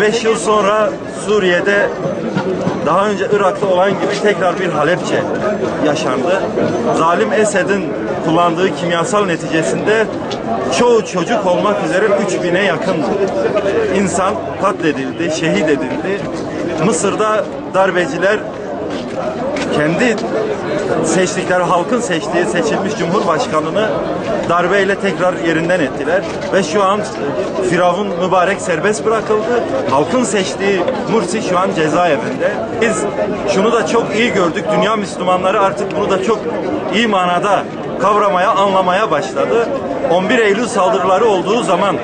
5 yıl sonra Suriye'de daha önce Irak'ta olan gibi tekrar bir Halepçe yaşandı. Zalim Esed'in kullandığı kimyasal neticesinde çoğu çocuk olmak üzere 3000'e yakın insan katledildi, şehit edildi. Mısır'da darbeciler kendi seçtikleri, halkın seçtiği seçilmiş cumhurbaşkanını darbeyle tekrar yerinden ettiler ve şu an Firavun mübarek serbest bırakıldı. Halkın seçtiği Mursi şu an cezaevinde. Biz şunu da çok iyi gördük. Dünya Müslümanları artık bunu da çok iyi manada kavramaya, anlamaya başladı. 11 Eylül saldırıları olduğu zaman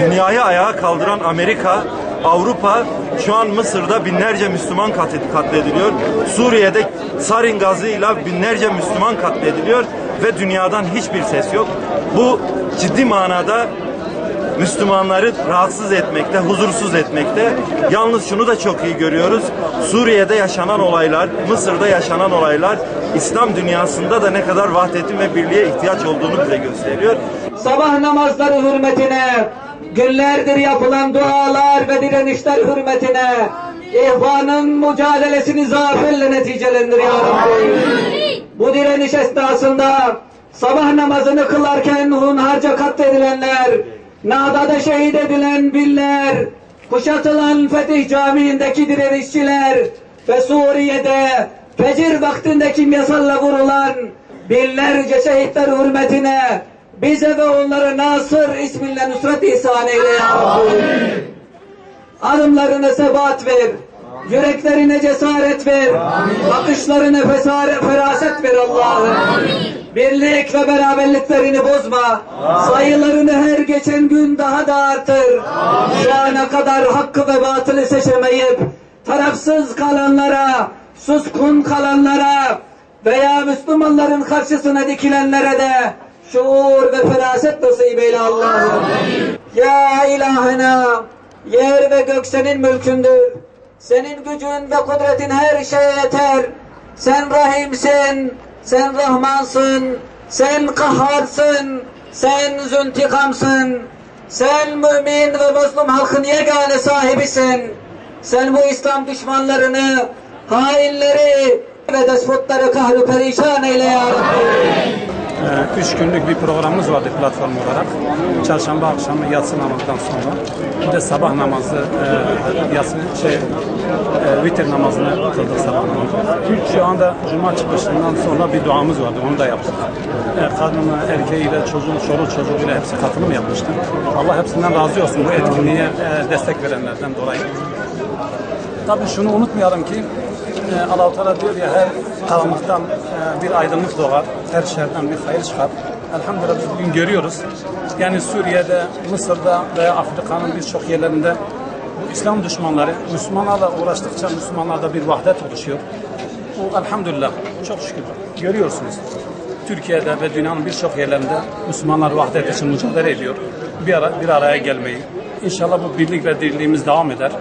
dünyayı ayağa kaldıran Amerika, Avrupa şu an Mısır'da binlerce Müslüman katlediliyor. Suriye'de sarin gazıyla binlerce Müslüman katlediliyor ve dünyadan hiçbir ses yok. Bu ciddi manada Müslümanları rahatsız etmekte, huzursuz etmekte. Yalnız şunu da çok iyi görüyoruz. Suriye'de yaşanan olaylar, Mısır'da yaşanan olaylar İslam dünyasında da ne kadar vahdetin ve birliğe ihtiyaç olduğunu bize gösteriyor. Sabah namazları hürmetine, günlerdir yapılan dualar ve direnişler hürmetine ihvanın mücadelesini zaferle neticelendir ya Rabbi. Bu direniş esnasında sabah namazını kılarken hunharca katledilenler, Nağda'da şehit edilen biller, kuşatılan Fetih Camii'ndeki direnişçiler ve Suriye'de fecir vaktinde kimyasalla vurulan binlerce şehitler hürmetine bize ve onlara Nasır isminle nusret ihsan eyle ya Rabbi. Adımlarına sebat ver, yüreklerine cesaret ver, bakışlarına feraset ver Allah'ım. Birlik ve beraberliklerini bozma, sayılarını her geçen gün daha da artır. Şu ana kadar hakkı ve batılı seçemeyip tarafsız kalanlara, suskun kalanlara veya Müslümanların karşısına dikilenlere de şuur ve feraset nasip eyle Allah'ım. Ya ilahına, yer ve gök senin mülkündür. Senin gücün ve kudretin her şeye yeter. Sen Rahimsin, sen Rahmansın, sen Kahharsın, sen Züntikamsın. Sen mümin ve Müslüm halkın yegane sahibisin. Sen bu İslam düşmanlarını, hainleri ve despotları kahru perişan eyle ya Rabbi. 3 günlük bir programımız vardı platform olarak. Çarşamba akşamı yatsı namazından sonra bir de sabah namazı vitir namazını kıldık sabah namazı. Şu anda cuma çıkışından sonra bir duamız vardı. Onu da yaptık. Kadını, erkeğiyle, çoluk çocuğuyla hepsi katılım yapmıştı. Allah hepsinden razı olsun bu etkinliğe destek verenlerden dolayı. Tabii şunu unutmayalım ki Allah-u Teala diyor ya, her karanlıktan bir aydınlık doğar, her şerden bir hayır çıkar. Elhamdülillah biz bugün görüyoruz. Yani Suriye'de, Mısır'da veya Afrika'nın birçok yerlerinde bu İslam düşmanları Müslümanlarla uğraştıkça Müslümanlarda bir vahdet oluşuyor. Bu elhamdülillah çok şükür görüyorsunuz. Türkiye'de ve dünyanın birçok yerlerinde Müslümanlar vahdet için mücadele ediyor. Bir araya gelmeyi. İnşallah bu birlik ve dirliğimiz devam eder.